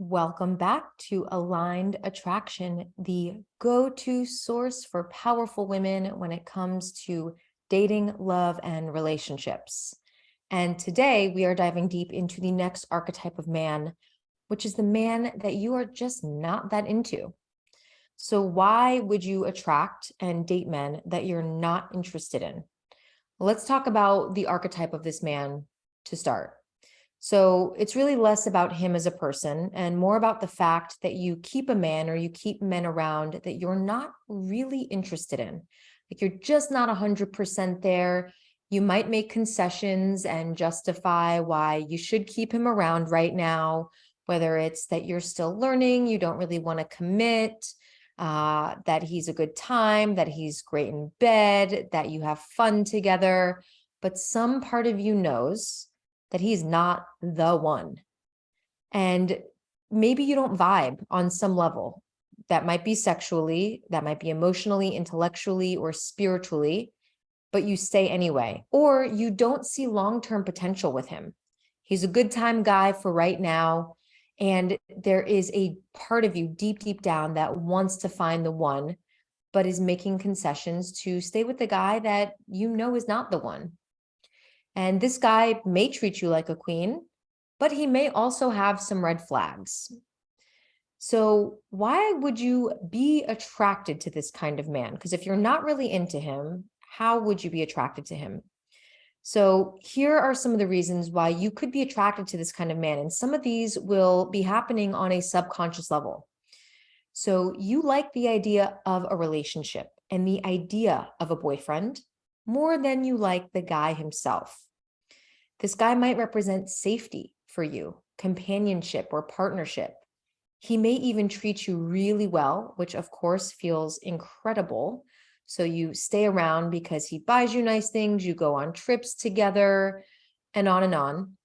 Welcome back to Aligned Attraction, the go-to source for powerful women when it comes to dating, love, and relationships. And today we are diving deep into the next archetype of man, which is the man that you are just not that into. So why would you attract and date men that you're not interested in? Let's talk about the archetype of this man to start. So it's really less about him as a person and more about the fact that you keep a man or you keep men around that you're not really interested in. Like you're just not 100% there. You might make concessions and justify why you should keep him around right now, whether it's that you're still learning, you don't really want to commit, that he's a good time, that he's great in bed, that you have fun together. But some part of you knows that he's not the one. And maybe you don't vibe on some level. That might be sexually, that might be emotionally, intellectually, or spiritually, but you stay anyway. Or you don't see long-term potential with him. He's a good time guy for right now. And there is a part of you deep, deep down that wants to find the one, but is making concessions to stay with the guy that you know is not the one. And this guy may treat you like a queen, but he may also have some red flags. So why would you be attracted to this kind of man? Because if you're not really into him, how would you be attracted to him? So here are some of the reasons why you could be attracted to this kind of man. And some of these will be happening on a subconscious level. So you like the idea of a relationship and the idea of a boyfriend more than you like the guy himself. This guy might represent safety for you, companionship or partnership. He may even treat you really well, which of course feels incredible. So you stay around because he buys you nice things, you go on trips together, and on and on.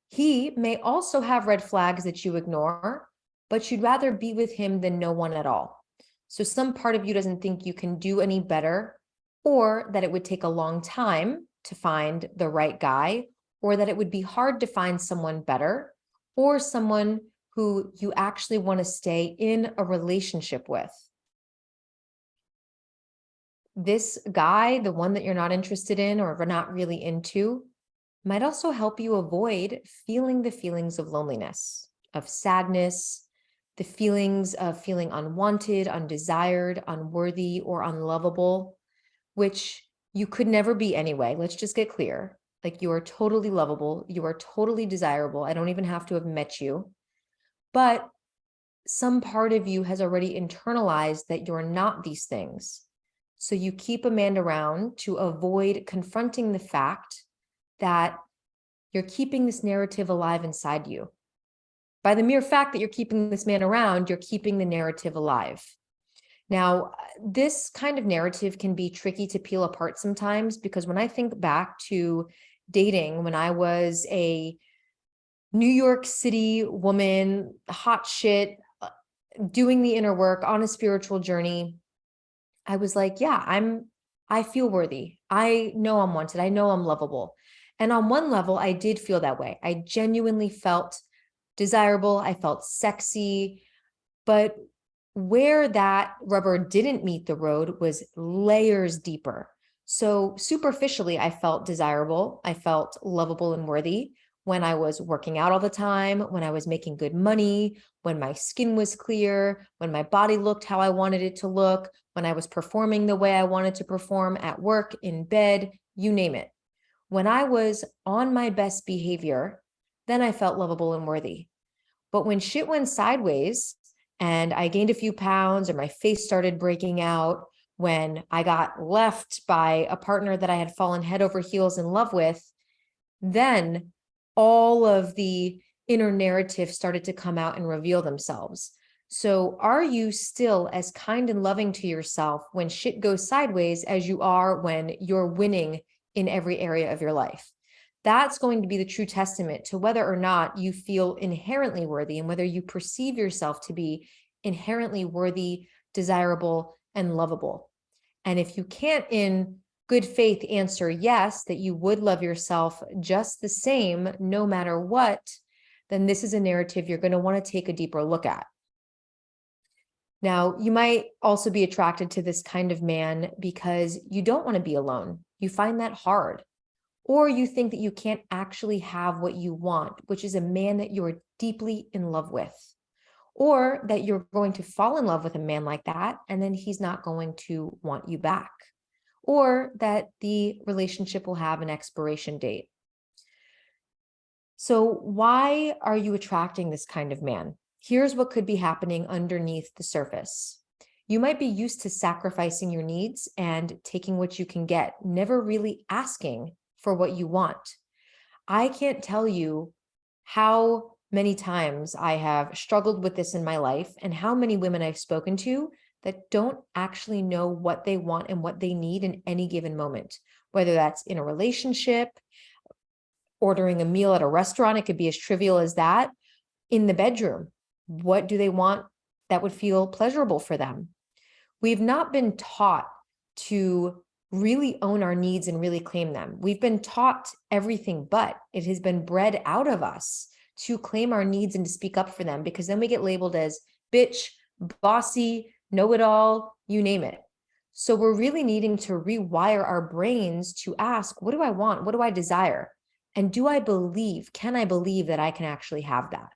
He may also have red flags that you ignore, but you'd rather be with him than no one at all. So some part of you doesn't think you can do any better, or that it would take a long time to find the right guy, or that it would be hard to find someone better, or someone who you actually want to stay in a relationship with. This guy, the one that you're not interested in or not really into, might also help you avoid feeling the feelings of loneliness, of sadness, the feelings of feeling unwanted, undesired, unworthy, or unlovable, which you could never be anyway. Let's just get clear. Like you are totally lovable. You are totally desirable. I don't even have to have met you. But some part of you has already internalized that you're not these things. So you keep a man around to avoid confronting the fact that you're keeping this narrative alive inside you. By the mere fact that you're keeping this man around, you're keeping the narrative alive. Now, this kind of narrative can be tricky to peel apart sometimes because when I think back to dating, when I was a New York City woman, hot shit, doing the inner work on a spiritual journey, I was like, yeah, I feel worthy. I know I'm wanted. I know I'm lovable. And on one level, I did feel that way. I genuinely felt desirable. I felt sexy. But where that rubber didn't meet the road was layers deeper. So superficially, I felt desirable. I felt lovable and worthy when I was working out all the time, when I was making good money, when my skin was clear, when my body looked how I wanted it to look, when I was performing the way I wanted to perform at work, in bed, you name it. When I was on my best behavior, then I felt lovable and worthy. But when shit went sideways and I gained a few pounds or my face started breaking out, when I got left by a partner that I had fallen head over heels in love with, then all of the inner narrative started to come out and reveal themselves. So are you still as kind and loving to yourself when shit goes sideways as you are when you're winning in every area of your life? That's going to be the true testament to whether or not you feel inherently worthy and whether you perceive yourself to be inherently worthy, desirable, and lovable. And if you can't in good faith answer yes, that you would love yourself just the same, no matter what, then this is a narrative you're going to want to take a deeper look at. Now, you might also be attracted to this kind of man because you don't want to be alone. You find that hard. Or you think that you can't actually have what you want, which is a man that you're deeply in love with. Or that you're going to fall in love with a man like that, and then he's not going to want you back. Or that the relationship will have an expiration date. So why are you attracting this kind of man? Here's what could be happening underneath the surface. You might be used to sacrificing your needs and taking what you can get, never really asking for what you want. I can't tell you how many times I have struggled with this in my life and how many women I've spoken to that don't actually know what they want and what they need in any given moment, whether that's in a relationship, ordering a meal at a restaurant. It could be as trivial as that. In the bedroom, what do they want that would feel pleasurable for them? We've not been taught to really own our needs and really claim them. We've been taught everything, but it has been bred out of us to claim our needs and to speak up for them, because then we get labeled as bitch, bossy, know-it-all, you name it. So we're really needing to rewire our brains to ask, what do I want? What do I desire? And can I believe that I can actually have that?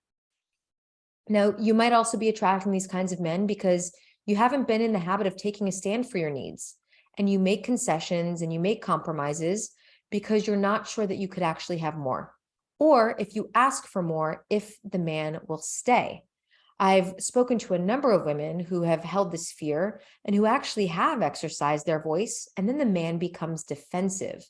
Now, you might also be attracting these kinds of men because you haven't been in the habit of taking a stand for your needs, and you make concessions and you make compromises because you're not sure that you could actually have more. Or if you ask for more, if the man will stay. I've spoken to a number of women who have held this fear and who actually have exercised their voice, and then the man becomes defensive.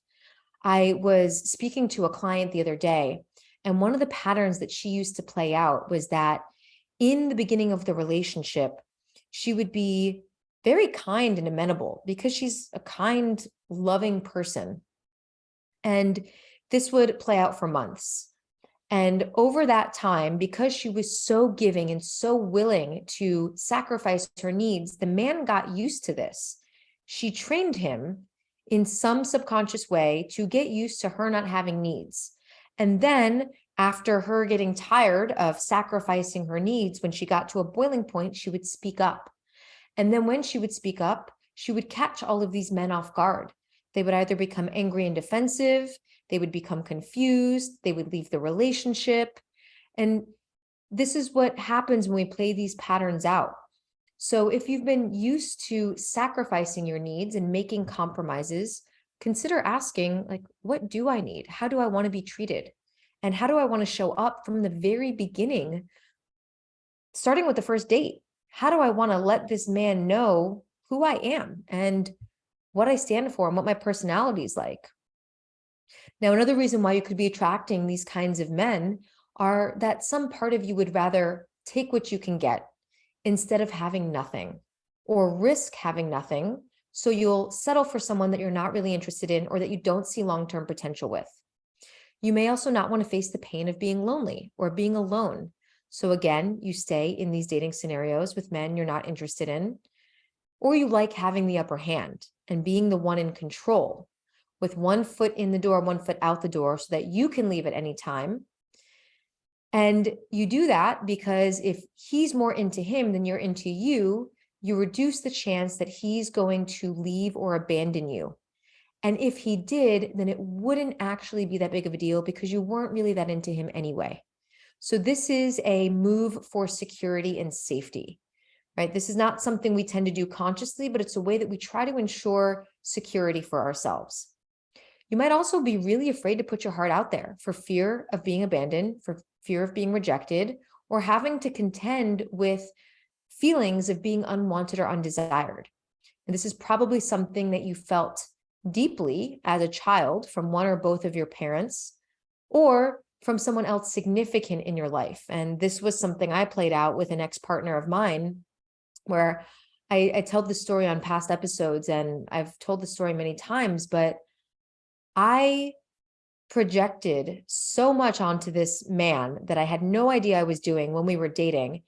I was speaking to a client the other day, and one of the patterns that she used to play out was that in the beginning of the relationship, she would be very kind and amenable because she's a kind, loving person. And this would play out for months. And over that time, because she was so giving and so willing to sacrifice her needs, the man got used to this. She trained him in some subconscious way to get used to her not having needs. And then after her getting tired of sacrificing her needs, when she got to a boiling point, she would speak up. And then when she would speak up, she would catch all of these men off guard. They would either become angry and defensive, they would become confused, they would leave the relationship. And this is what happens when we play these patterns out. So if you've been used to sacrificing your needs and making compromises, consider asking, like, what do I need? How do I want to be treated? And how do I want to show up from the very beginning, starting with the first date? How do I want to let this man know who I am and what I stand for and what my personality is like? Now, another reason why you could be attracting these kinds of men are that some part of you would rather take what you can get instead of having nothing, or risk having nothing. So you'll settle for someone that you're not really interested in or that you don't see long-term potential with. You may also not want to face the pain of being lonely or being alone. So again, you stay in these dating scenarios with men you're not interested in, or you like having the upper hand and being the one in control, with one foot in the door, one foot out the door, so that you can leave at any time. And you do that because if he's more into him than you're into you, you reduce the chance that he's going to leave or abandon you. And if he did, then it wouldn't actually be that big of a deal because you weren't really that into him anyway. So this is a move for security and safety, right? This is not something we tend to do consciously, but it's a way that we try to ensure security for ourselves. You might also be really afraid to put your heart out there for fear of being abandoned, for fear of being rejected, or having to contend with feelings of being unwanted or undesired. And this is probably something that you felt deeply as a child from one or both of your parents, or from someone else significant in your life. And this was something I played out with an ex-partner of mine, where I tell the story on past episodes, and I've told the story many times, but I projected so much onto this man that I had no idea I was doing when we were dating.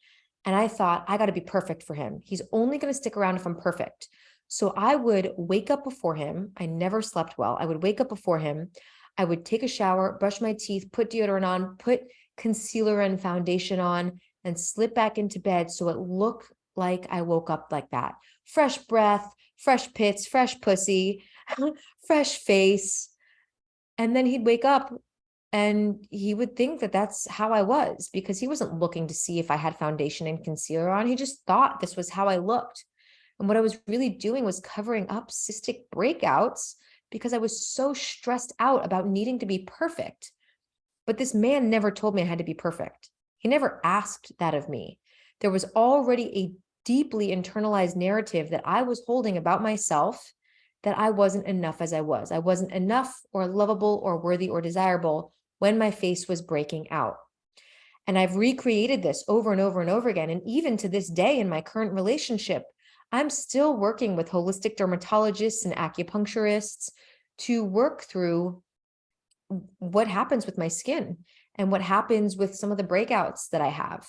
And I thought, I got to be perfect for him. He's only going to stick around if I'm perfect. So I would wake up before him. I never slept well. I would wake up before him. I would take a shower, brush my teeth, put deodorant on, put concealer and foundation on, and slip back into bed so it looked like I woke up like that. Fresh breath, fresh pits, fresh pussy, fresh face. And then he'd wake up and he would think that that's how I was, because he wasn't looking to see if I had foundation and concealer on. He just thought this was how I looked. And what I was really doing was covering up cystic breakouts because I was so stressed out about needing to be perfect. But this man never told me I had to be perfect. He never asked that of me. There was already a deeply internalized narrative that I was holding about myself, that I wasn't enough as I was. I wasn't enough or lovable or worthy or desirable when my face was breaking out. And I've recreated this over and over and over again. And even to this day in my current relationship, I'm still working with holistic dermatologists and acupuncturists to work through what happens with my skin and what happens with some of the breakouts that I have,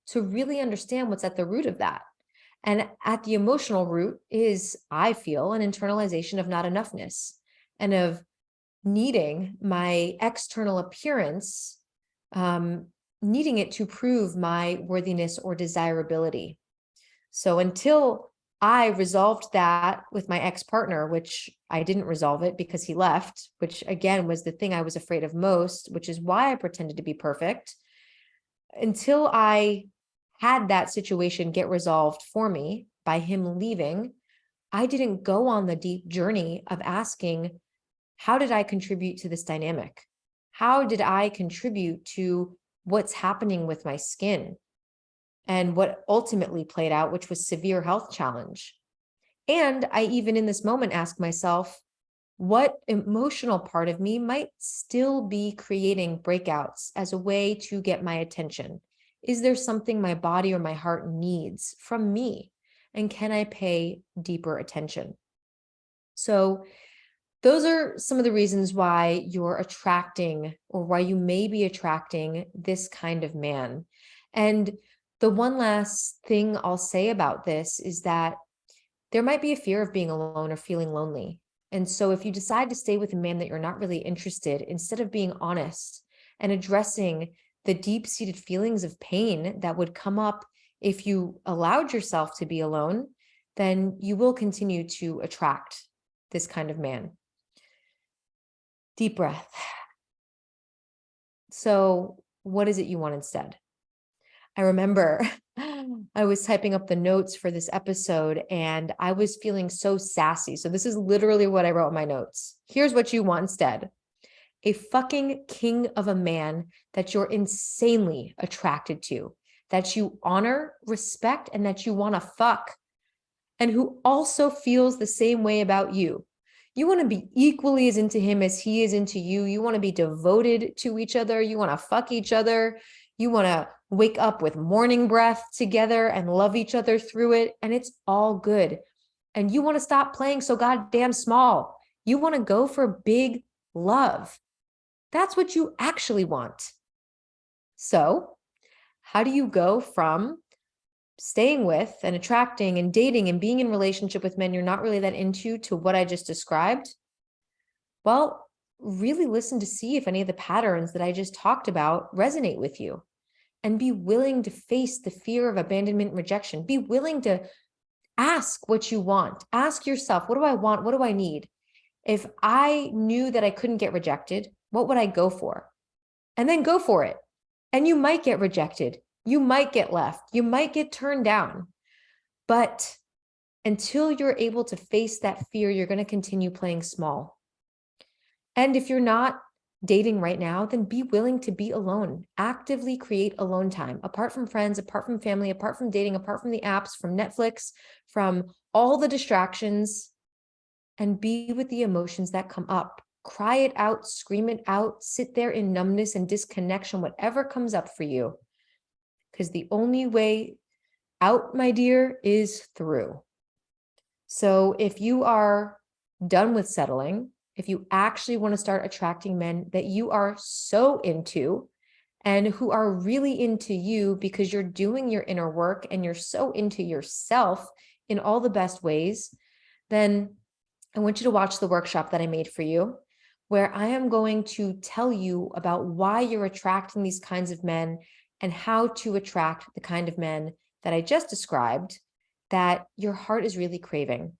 to really understand what's at the root of that. And at the emotional root is, I feel, an internalization of not enoughness and of needing my external appearance, needing it to prove my worthiness or desirability. So until I resolved that with my ex-partner, which I didn't resolve it because he left, which again was the thing I was afraid of most, which is why I pretended to be perfect. Until I had that situation get resolved for me by him leaving, I didn't go on the deep journey of asking, how did I contribute to this dynamic? How did I contribute to what's happening with my skin and what ultimately played out, which was severe health challenge? And I even in this moment ask myself, what emotional part of me might still be creating breakouts as a way to get my attention? Is there something my body or my heart needs from me? And can I pay deeper attention? So those are some of the reasons why you're attracting, or why you may be attracting, this kind of man. And the one last thing I'll say about this is that there might be a fear of being alone or feeling lonely. And so if you decide to stay with a man that you're not really interested, instead of being honest and addressing the deep-seated feelings of pain that would come up if you allowed yourself to be alone, then you will continue to attract this kind of man. Deep breath. So what is it you want instead? I remember I was typing up the notes for this episode and I was feeling so sassy. So this is literally what I wrote in my notes. Here's what you want instead: a fucking king of a man that you're insanely attracted to, that you honor, respect, and that you want to fuck, and who also feels the same way about you. You want to be equally as into him as he is into you. You want to be devoted to each other. You want to fuck each other. You want to wake up with morning breath together and love each other through it. And it's all good. And you want to stop playing so goddamn small. You want to go for big love. That's what you actually want. So how do you go from staying with and attracting and dating and being in relationship with men you're not really that into to what I just described? Well, really listen to see if any of the patterns that I just talked about resonate with you, and be willing to face the fear of abandonment and rejection. Be willing to ask what you want. Ask yourself, what do I want? What do I need? If I knew that I couldn't get rejected, what would I go for? And then go for it. And you might get rejected. You might get left. You might get turned down. But until you're able to face that fear, you're going to continue playing small. And if you're not dating right now, then be willing to be alone. Actively create alone time, apart from friends, apart from family, apart from dating, apart from the apps, from Netflix, from all the distractions, and be with the emotions that come up. Cry it out, scream it out, sit there in numbness and disconnection, whatever comes up for you. Because the only way out, my dear, is through. So if you are done with settling, if you actually want to start attracting men that you are so into and who are really into you because you're doing your inner work and you're so into yourself in all the best ways, then I want you to watch the workshop that I made for you. where I am going to tell you about why you're attracting these kinds of men and how to attract the kind of men that I just described that your heart is really craving.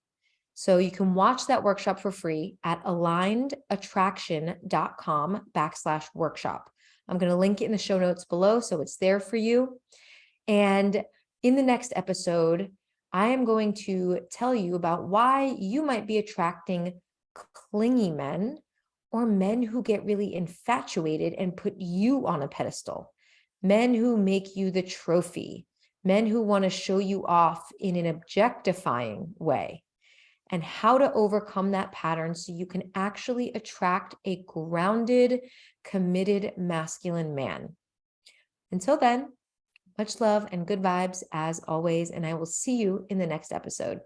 So you can watch that workshop for free at alignedattraction.com/workshop. I'm going to link it in the show notes below, so it's there for you. And in the next episode, I am going to tell you about why you might be attracting clingy men or men who get really infatuated and put you on a pedestal, men who make you the trophy, men who want to show you off in an objectifying way, and how to overcome that pattern so you can actually attract a grounded, committed, masculine man. Until then, much love and good vibes as always, and I will see you in the next episode.